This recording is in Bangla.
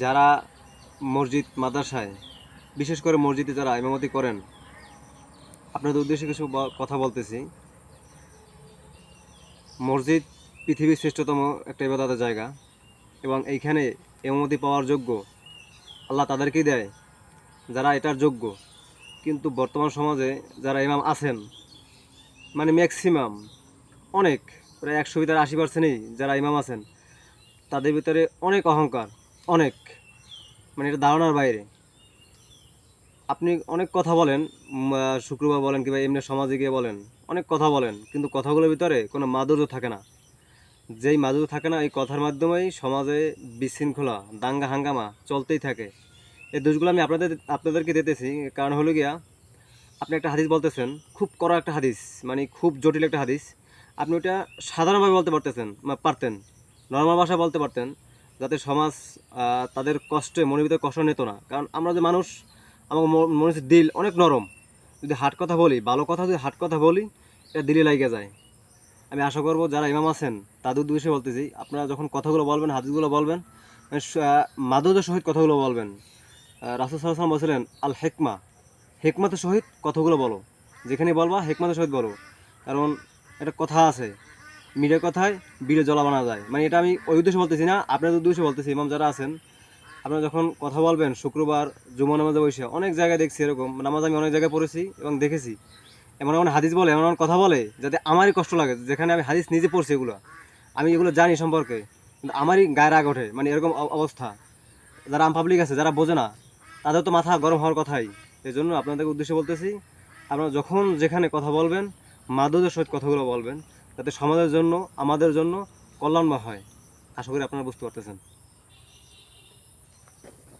যারা মসজিদ মাদ্রাসায় বিশেষ করে মসজিদে যারা ইমামতি করেন, আপনাদের উদ্দেশ্যে কিছু কথা বলতেছি। মসজিদ পৃথিবীর শ্রেষ্ঠতম একটা ইবাদতের জায়গা এবং এইখানে ইমামতি পাওয়ার যোগ্য আল্লাহ তাদেরকেই দেয় যারা এটার যোগ্য। কিন্তু বর্তমান সমাজে যারা ইমাম আছেন, মানে ম্যাক্সিমাম অনেক, প্রায় 100 ভিতরে 80%ই যারা ইমাম আছেন, তাদের ভিতরে অনেক অহংকার, অনেক, মানে এটা ধারণার বাইরে। আপনি অনেক কথা বলেন, শুক্রবার বলেন কিংবা এমনি সমাজে গিয়ে বলেন, অনেক কথা বলেন, কিন্তু কথাগুলোর ভিতরে কোনো মাধুর্য থাকে না। যেই মাধুর্য থাকে না, এই কথার মাধ্যমেই সমাজে বিশৃঙ্খলা, দাঙ্গা হাঙ্গামা চলতেই থাকে। এই দোষগুলো আমি আপনাদেরকে দিতেছি, কারণ হলো গিয়া আপনি একটা হাদিস বলতেছেন, খুব কড়া একটা হাদিস, মানে খুব জটিল একটা হাদিস। আপনি ওটা সাধারণভাবে বলতে পারতেছেন, পারতেন, নর্মাল ভাষায় বলতে পারতেন, যাতে সমাজ তাদের কষ্টে, মনের ভিতরে কষ্ট নিত না। কারণ আমরা যে মানুষ, আমার মনের দিল অনেক নরম। যদি হাট কথা বলি, ভালো কথা যদি হাট কথা বলি, এটা দিলে লাগে যায়। আমি আশা করব যারা ইমাম আছেন তাদের উদ্দেশ্যে বলতেছি, আপনারা যখন কথাগুলো বলবেন, হাদিসগুলো বলবেন, মানে মাধুর্যের সহিত কথাগুলো বলবেন। রাসূল সাল্লাল্লাহু আলাইহি ওয়াসাল্লাম বলছিলেন, আল হেকমা, হেকমতের সহিত কথাগুলো বলো। যেখানে বলবা হেকমতের সহিত বলো। কারণ একটা কথা আছে, মিড়ে কথায় বিড়ে জলা বানা যায়। মানে এটা আমি ওই উদ্দেশ্যে বলতেছি না, আপনাদের উদ্দেশ্যে বলতেছি। ইমাম যারা আছেন, আপনারা যখন কথা বলবেন, শুক্রবার জুমা নামাজে বসে অনেক জায়গায় দেখছি এরকম নামাজ, আমি অনেক জায়গায় পড়েছি এবং দেখেছি। এমন এমন হাদিস বলে, এমন এমন কথা বলে, যাতে আমারই কষ্ট লাগে। যেখানে আমি হাদিস নিজে পড়ছি, এগুলো আমি এগুলো জানি সম্পর্কে, কিন্তু আমারই গায়ে রাগ ওঠে। মানে এরকম অবস্থা। যারা আম পাবলিক আছে, যারা বোঝে না, তাদের তো মাথা গরম হওয়ার কথাই। এই জন্য আপনাদের উদ্দেশ্যে বলতেছি, আপনারা যখন যেখানে কথা বলবেন, মাদুদের সহিত কথাগুলো বলবেন, যাতে সমাজের জন্য, আমাদের জন্য কল্যাণময় হয়। আশা করি আপনারা বুঝতে পারতেছেন।